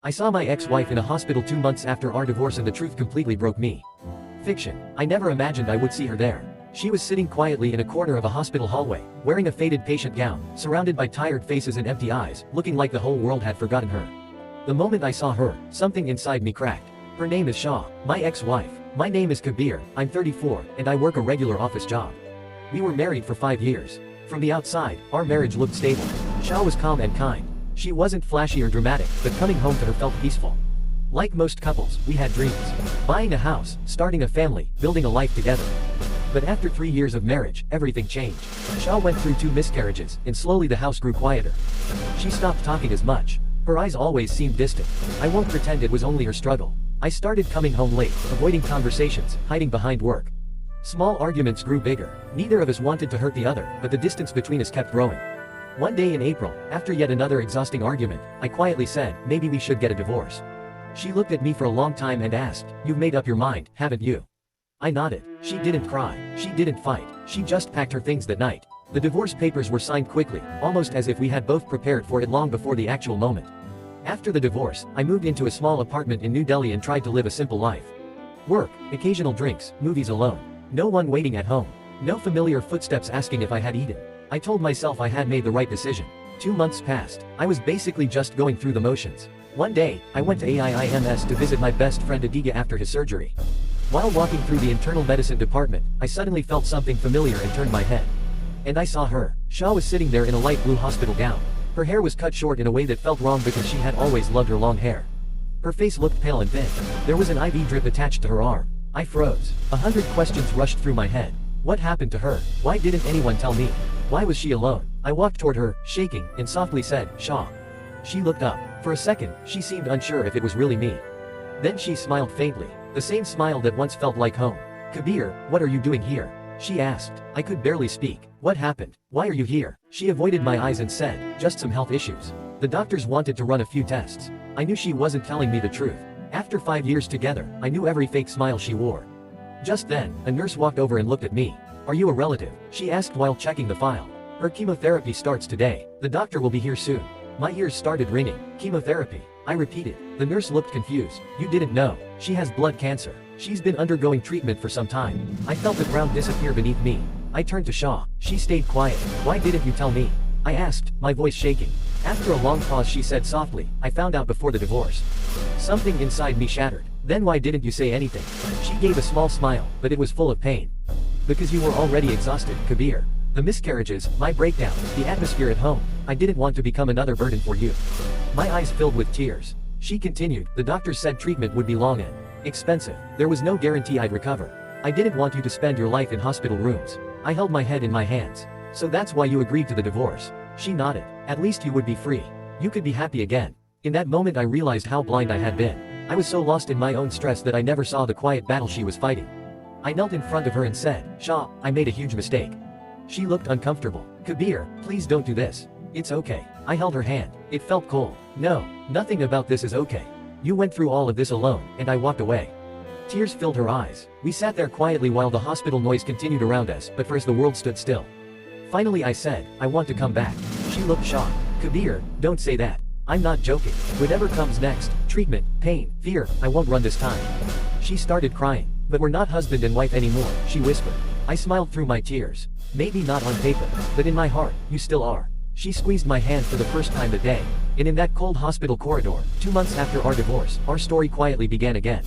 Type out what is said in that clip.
I saw my ex-wife in a hospital 2 months after our divorce and the truth completely broke me. Fiction. I never imagined I would see her there. She was sitting quietly in a corner of a hospital hallway, wearing a faded patient gown, surrounded by tired faces and empty eyes, looking like the whole world had forgotten her. The moment I saw her, something inside me cracked. Her name is Shaw, my ex-wife. My name is Kabir, I'm 34, and I work a regular office job. We were married for 5 years. From the outside, our marriage looked stable. Shaw was calm and kind. She wasn't flashy or dramatic, but coming home to her felt peaceful. Like most couples, we had dreams. Buying a house, starting a family, building a life together. But after 3 years of marriage, everything changed. Shaw went through 2 miscarriages, and slowly the house grew quieter. She stopped talking as much. Her eyes always seemed distant. I won't pretend it was only her struggle. I started coming home late, avoiding conversations, hiding behind work. Small arguments grew bigger. Neither of us wanted to hurt the other, but the distance between us kept growing. One day in April, after yet another exhausting argument, I quietly said, maybe we should get a divorce. She looked at me for a long time and asked, you've made up your mind, haven't you? I nodded. She didn't cry. She didn't fight. She just packed her things that night. The divorce papers were signed quickly, almost as if we had both prepared for it long before the actual moment. After the divorce, I moved into a small apartment in New Delhi and tried to live a simple life. Work, occasional drinks, movies alone. No one waiting at home. No familiar footsteps asking if I had eaten. I told myself I had made the right decision. 2 months passed. I was basically just going through the motions. One day, I went to AIIMS to visit my best friend Adiga after his surgery. While walking through the internal medicine department, I suddenly felt something familiar and turned my head. And I saw her. Shaw was sitting there in a light blue hospital gown. Her hair was cut short in a way that felt wrong because she had always loved her long hair. Her face looked pale and thin. There was an IV drip attached to her arm. I froze. 100 questions rushed through my head. What happened to her? Why didn't anyone tell me? Why was she alone? I walked toward her, shaking, and softly said, Shaw. She looked up. For a second, she seemed unsure if it was really me. Then she smiled faintly. The same smile that once felt like home. Kabir, what are you doing here? She asked. I could barely speak. What happened? Why are you here? She avoided my eyes and said, just some health issues. The doctors wanted to run a few tests. I knew she wasn't telling me the truth. After 5 years together, I knew every fake smile she wore. Just then, a nurse walked over and looked at me. Are you a relative? She asked while checking the file. Her chemotherapy starts today. The doctor will be here soon. My ears started ringing. Chemotherapy. I repeated. The nurse looked confused. You didn't know. She has blood cancer. She's been undergoing treatment for some time. I felt the ground disappear beneath me. I turned to Shaw. She stayed quiet. Why didn't you tell me? I asked, my voice shaking. After a long pause she said softly, I found out before the divorce. Something inside me shattered. Then why didn't you say anything? She gave a small smile, but it was full of pain. Because you were already exhausted, Kabir. The miscarriages, my breakdown, the atmosphere at home. I didn't want to become another burden for you. My eyes filled with tears. She continued, the doctors said treatment would be long and expensive. There was no guarantee I'd recover. I didn't want you to spend your life in hospital rooms. I held my head in my hands. So that's why you agreed to the divorce. She nodded. At least you would be free. You could be happy again. In that moment I realized how blind I had been. I was so lost in my own stress that I never saw the quiet battle she was fighting. I knelt in front of her and said, Shaw, I made a huge mistake. She looked uncomfortable. Kabir, please don't do this. It's okay. I held her hand. It felt cold. No, nothing about this is okay. You went through all of this alone, and I walked away. Tears filled her eyes. We sat there quietly while the hospital noise continued around us, but first the world stood still. Finally I said, I want to come back. She looked shocked. Kabir, don't say that. I'm not joking. Whatever comes next, treatment, pain, fear, I won't run this time. She started crying. But we're not husband and wife anymore, she whispered. I smiled through my tears. Maybe not on paper, but in my heart, you still are. She squeezed my hand for the first time that day. And in that cold hospital corridor, 2 months after our divorce, our story quietly began again.